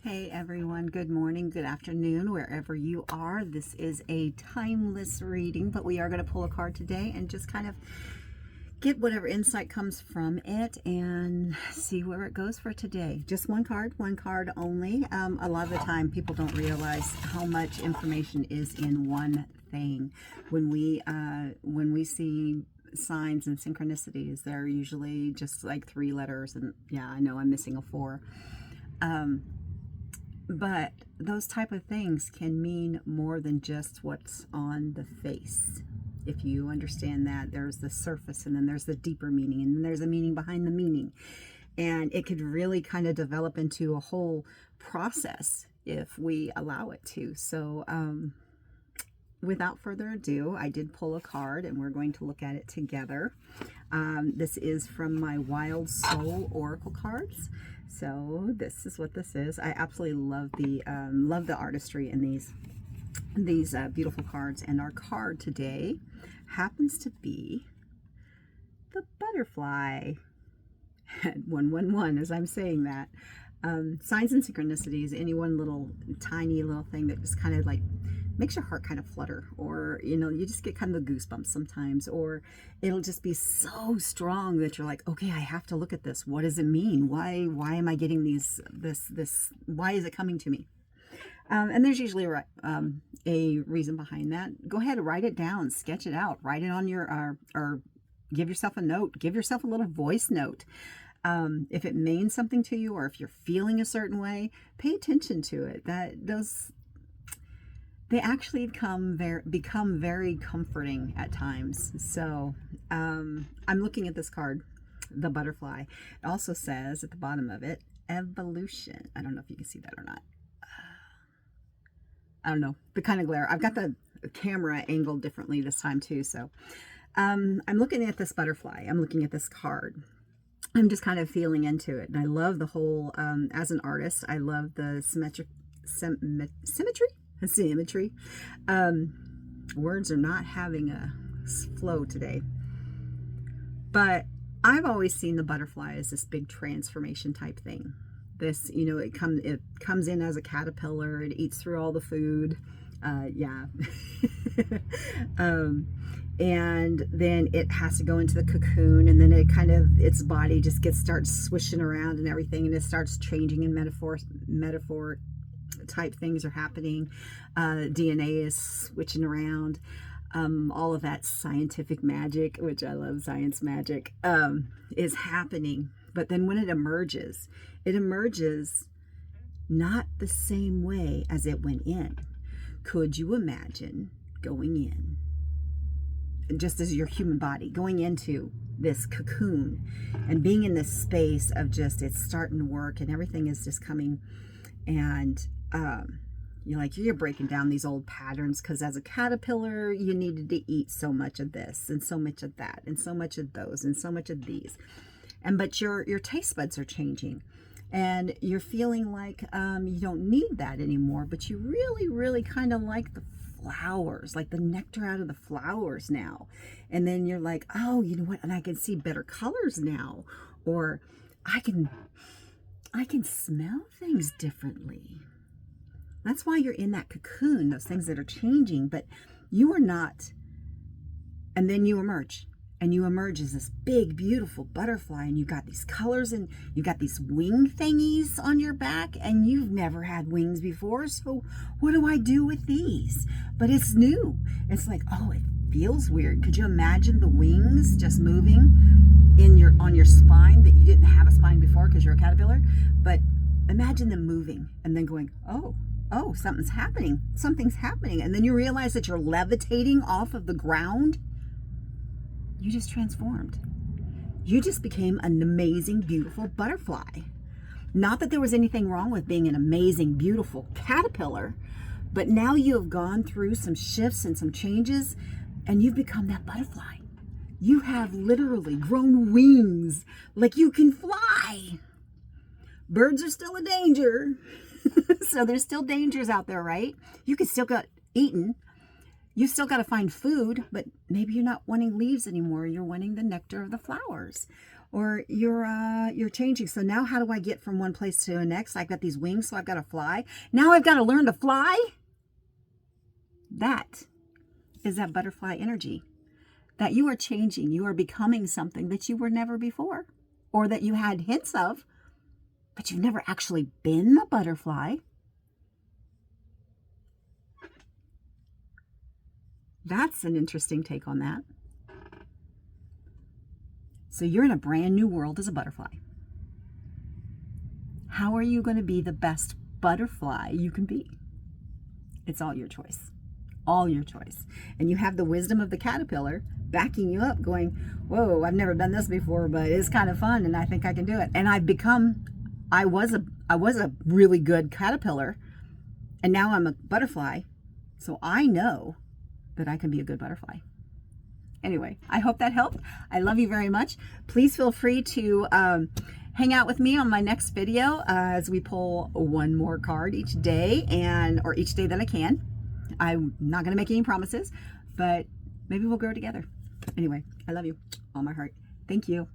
Hey everyone, good morning, good afternoon, wherever you are. This is a timeless reading, but we are going to pull a card today and just kind of get whatever insight comes from it and see where it goes for today. Just one card only. A lot of the time people don't realize how much information is in one thing. When we see signs and synchronicities, they're usually just like 3 letters, and yeah, I know I'm missing a 4. But those type of things can mean more than just what's on the face. If you understand that, there's the surface, and then there's the deeper meaning, and then there's a meaning behind the meaning. And it could really kind of develop into a whole process if we allow it to. So without further ado, I did pull a card, and we're going to look at it together. This is from my Wild Soul Oracle cards. So this is what this is. I absolutely love the artistry in these beautiful cards. And our card today happens to be the butterfly. 111 as I'm saying that. Signs and synchronicities, any one little tiny little thing that just kind of like makes your heart kind of flutter, or you just get kind of the goosebumps sometimes, or it'll just be so strong that you're like, okay, I have to look at this. What does it mean? Why am I getting this why is it coming to me? And there's usually a reason behind that. Go ahead and write it down, sketch it out, write it on your or give yourself a note, give yourself a little voice note. If it means something to you, or if you're feeling a certain way, pay attention to it. They actually become very comforting at times. So I'm looking at this card, the butterfly. It also says at the bottom of it, evolution. I don't know if you can see that or not. I don't know, the kind of glare. I've got the camera angled differently this time too. So I'm looking at this butterfly. I'm looking at this card. I'm just kind of feeling into it. And I love the whole, as an artist, I love the symmetry. Words are not having a flow today. But I've always seen the butterfly as this big transformation type thing. This, it comes in as a caterpillar. It eats through all the food. Yeah. And then it has to go into the cocoon, and then its body just starts swishing around and everything, and it starts changing, and metaphor type things are happening. DNA is switching around. All of that scientific magic, which I love, science magic, is happening. But then when it emerges not the same way as it went in. Could you imagine going in, just as your human body, going into this cocoon and being in this space of just, it's starting to work and everything is just coming, and you're breaking down these old patterns, because as a caterpillar you needed to eat so much of this and so much of that and so much of those and so much of these, but your taste buds are changing, and you're feeling like you don't need that anymore, but you really, really kind of like the flowers, like the nectar out of the flowers now. And then you're like, oh, you know what? And I can see better colors now, or I can smell things differently. That's why you're in that cocoon, those things that are changing, but you are not. And then you emerge. And you emerge as this big, beautiful butterfly, and you've got these colors, and you've got these wing thingies on your back, and you've never had wings before, so what do I do with these? But it's new. It's like, oh, it feels weird. Could you imagine the wings just moving on your spine, that you didn't have a spine before because you're a caterpillar? But imagine them moving and then going, oh, something's happening. And then you realize that you're levitating off of the ground. You just transformed. You just became an amazing, beautiful butterfly. Not that there was anything wrong with being an amazing, beautiful caterpillar, but now you have gone through some shifts and some changes, and you've become that butterfly. You have literally grown wings, like you can fly. Birds are still a danger. So there's still dangers out there, right? You can still get eaten. You still got to find food, but maybe you're not wanting leaves anymore. You're wanting the nectar of the flowers. or you're changing. So now how do I get from one place to the next? I've got these wings, so I've got to fly. Now I've got to learn to fly. That is that butterfly energy, that you are changing. You are becoming something that you were never before, or that you had hints of, but you've never actually been the butterfly. That's an interesting take on that. So you're in a brand new world as a butterfly. How are you going to be the best butterfly you can be? It's all your choice. All your choice. And you have the wisdom of the caterpillar backing you up, going, whoa, I've never done this before, but it's kind of fun and I think I can do it. And I was a really good caterpillar, and now I'm a butterfly. So I know that I can be a good butterfly. Anyway, I hope that helped. I love you very much. Please feel free to hang out with me on my next video as we pull one more card each day, or each day that I can. I'm not going to make any promises, but maybe we'll grow together. Anyway, I love you. All my heart. Thank you.